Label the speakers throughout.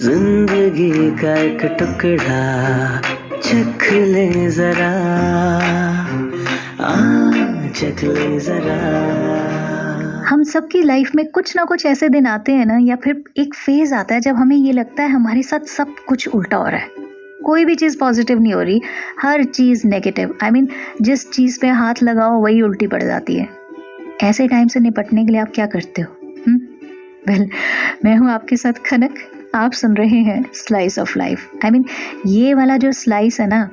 Speaker 1: जिंदगी का एक टुकड़ा चख ले जरा, आ चख ले जरा।
Speaker 2: हम सबकी लाइफ में कुछ ना कुछ ऐसे दिन आते हैं ना, या फिर एक फेज आता है जब हमें ये लगता है हमारे साथ सब कुछ उल्टा हो रहा है। कोई भी चीज़ पॉजिटिव नहीं हो रही, हर चीज़ नेगेटिव। जिस चीज़ पे हाथ लगाओ वही उल्टी पड़ जाती है। ऐसे टाइम से निपटने के लिए आप क्या करते हो? वेल, मैं हूँ आपके साथ खनक। आप सुन रहे हैं स्लाइस ऑफ लाइफ। ये वाला जो स्लाइस है ना,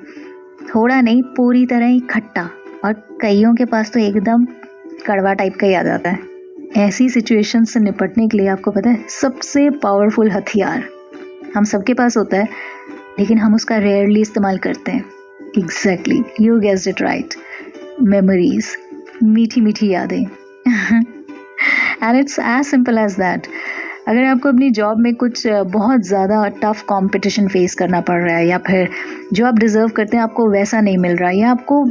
Speaker 2: थोड़ा नहीं पूरी तरह ही खट्टा, और कईयों के पास तो एकदम कड़वा टाइप का ही आ जाता है। ऐसी सिचुएशन से निपटने के लिए आपको पता है सबसे पावरफुल हथियार हम सबके पास होता है, लेकिन हम उसका रेयरली इस्तेमाल करते हैं। Exactly, you guessed it right, memories, मीठी मीठी यादें। And it's as simple as that. अगर आपको अपनी जॉब में कुछ बहुत ज़्यादा टफ कंपटीशन फेस करना पड़ रहा है, या फिर जो आप डिज़र्व करते हैं आपको वैसा नहीं मिल रहा, या आपको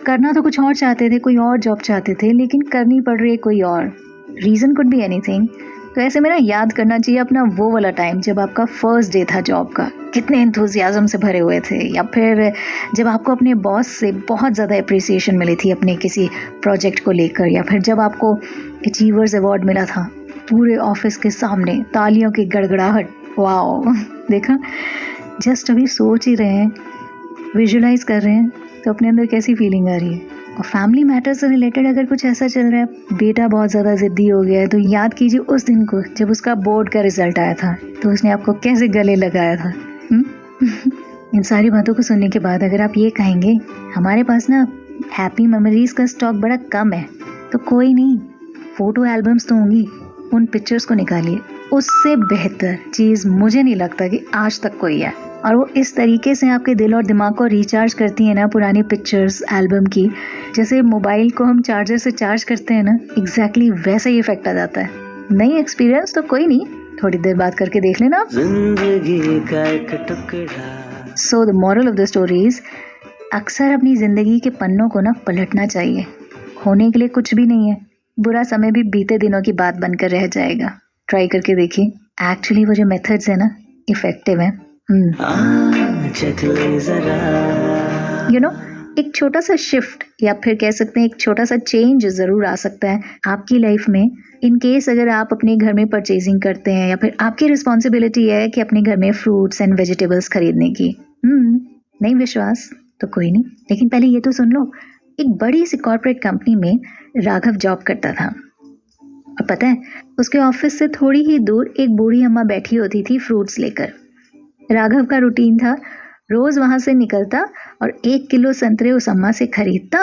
Speaker 2: करना तो कुछ और चाहते थे, कोई और जॉब चाहते थे, लेकिन करनी पड़ रही है कोई और, रीज़न कुड बी एनीथिंग, तो ऐसे में ना याद करना चाहिए अपना वो वाला टाइम जब आपका फर्स्ट डे था जॉब का, कितने एंथुजियाज्म से भरे हुए थे, या फिर जब आपको अपने बॉस से बहुत ज़्यादा अप्रिसिएशन मिली थी अपने किसी प्रोजेक्ट को लेकर, या फिर जब आपको अचीवर्स अवार्ड मिला था पूरे ऑफिस के सामने, तालियों की गड़गड़ाहट। वाओ, देखा, जस्ट अभी सोच ही रहे हैं, विजुलाइज कर रहे हैं तो अपने अंदर कैसी फीलिंग आ रही है। और फैमिली मैटर से रिलेटेड अगर कुछ ऐसा चल रहा है, बेटा बहुत ज़्यादा ज़िद्दी हो गया है, तो याद कीजिए उस दिन को जब उसका बोर्ड का रिजल्ट आया था, तो उसने आपको कैसे गले लगाया था। इन सारी बातों को सुनने के बाद अगर आप ये कहेंगे हमारे पास ना हैप्पी मेमोरीज का स्टॉक बड़ा कम है, तो कोई नहीं, फोटो एल्बम्स तो होंगी, उन पिक्चर्स को निकालिए। उससे बेहतर चीज़ मुझे नहीं लगता कि आज तक कोई है। और वो इस तरीके से आपके दिल और दिमाग को रिचार्ज करती है ना, पुरानी पिक्चर्स एल्बम की, जैसे मोबाइल को हम चार्जर से चार्ज करते हैं ना, एग्जैक्टली वैसा ही इफेक्ट आ जाता है। नई एक्सपीरियंस तो कोई नहीं, थोड़ी देर बात करके देख लेना।
Speaker 1: जिंदगी का एक टुकड़ा।
Speaker 2: So the moral of the story is, अक्सर अपनी ज़िंदगी के पन्नों को ना पलटना चाहिए। होने के लिए कुछ भी नहीं है, बुरा समय भी बीते दिनों की बात बनकर रह जाएगा। ट्राई करके देखिए, एक्चुअली वो जो मेथड्स है ना इफेक्टिव है। यू नो, एक छोटा सा शिफ्ट, या फिर कह सकते हैं एक छोटा सा चेंज ज़रूर आ सकता है आपकी लाइफ में। इन केस अगर आप अपने घर में परचेजिंग करते हैं, या फिर आपकी रिस्पॉन्सिबिलिटी है कि अपने घर में फ्रूट्स एंड वेजिटेबल्स खरीदने की। नहीं विश्वास तो कोई नहीं, लेकिन पहले ये तो सुन लो। एक बड़ी सी कॉर्पोरेट कंपनी में राघव जॉब करता था, और पता है उसके ऑफिस से थोड़ी ही दूर एक बूढ़ी अम्मा बैठी होती थी फ्रूट्स लेकर। राघव का रूटीन था, रोज वहां से निकलता और 1 किलो संतरे उस अम्मा से खरीदता,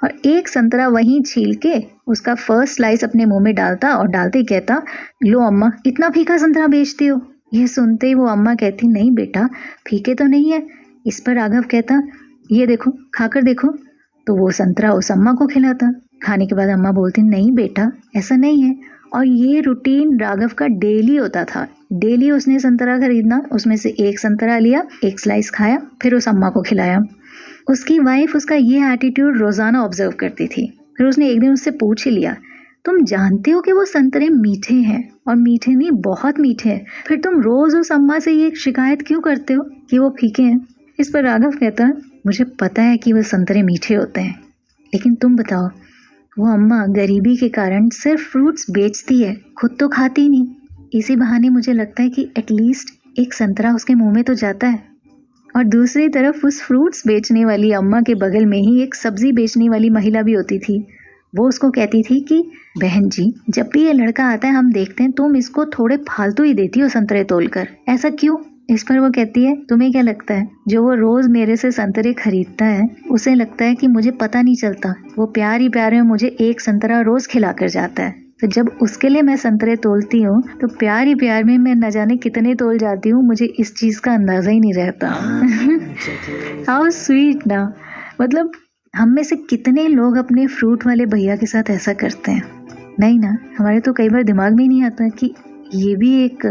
Speaker 2: और एक संतरा वहीं छील के उसका फर्स्ट स्लाइस अपने मुंह में डालता, और डालते ही कहता, लो अम्मा, इतना फीका संतरा बेचती हो। ये सुनते ही वो अम्मा कहती, नहीं बेटा, फीके तो नहीं है। इस पर राघव कहता, ये देखो, खाकर देखो। तो वो संतरा उस अम्मा को खिलाता। खाने के बाद अम्मा बोलती, नहीं बेटा, ऐसा नहीं है। और ये रूटीन राघव का डेली होता था। डेली उसने संतरा खरीदना, उसमें से एक संतरा लिया, एक स्लाइस खाया, फिर उस अम्मा को खिलाया। उसकी वाइफ उसका ये एटीट्यूड रोजाना ऑब्जर्व करती थी। फिर उसने एक दिन उससे पूछ ही लिया, तुम जानते हो कि वो संतरे मीठे हैं, और मीठे नहीं बहुत मीठे हैं, फिर तुम रोज उस अम्मा से ये शिकायत क्यों करते हो कि वो फीके हैं? इस पर राघव कहता, मुझे पता है कि वो संतरे मीठे होते हैं, लेकिन तुम बताओ, वो अम्मा गरीबी के कारण सिर्फ फ्रूट्स बेचती है, खुद तो खाती नहीं। इसी बहाने मुझे लगता है कि एटलीस्ट एक संतरा उसके मुंह में तो जाता है। और दूसरी तरफ उस फ्रूट्स बेचने वाली अम्मा के बगल में ही एक सब्जी बेचने वाली महिला भी होती थी। वो उसको कहती थी कि बहन जी, जब भी ये लड़का आता है हम देखते हैं तुम इसको थोड़े फालतू ही देती हो संतरे तोलकर, ऐसा क्यों? इस पर वो कहती है, तुम्हें क्या लगता है, जो वो रोज मेरे से संतरे खरीदता है उसे लगता है कि मुझे पता नहीं चलता? वो प्यार ही प्यार में मुझे एक संतरा रोज खिला कर जाता है, तो जब उसके लिए मैं संतरे तोलती हूँ तो प्यार ही प्यार में मैं न जाने कितने तोल जाती हूँ, मुझे इस चीज का अंदाजा ही नहीं रहता। हाउ स्वीट ना। मतलब हम में से कितने लोग अपने फ्रूट वाले भैया के साथ ऐसा करते हैं? नहीं ना, हमारे तो कई बार दिमाग में ही नहीं आता कि ये भी एक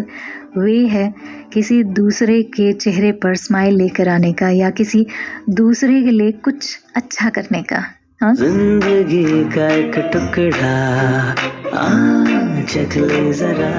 Speaker 2: वे है किसी दूसरे के चेहरे पर स्माइल लेकर आने का, या किसी दूसरे के लिए कुछ अच्छा करने का। हाँ,
Speaker 1: जिंदगी का एक टुकड़ा, चख ले जरा।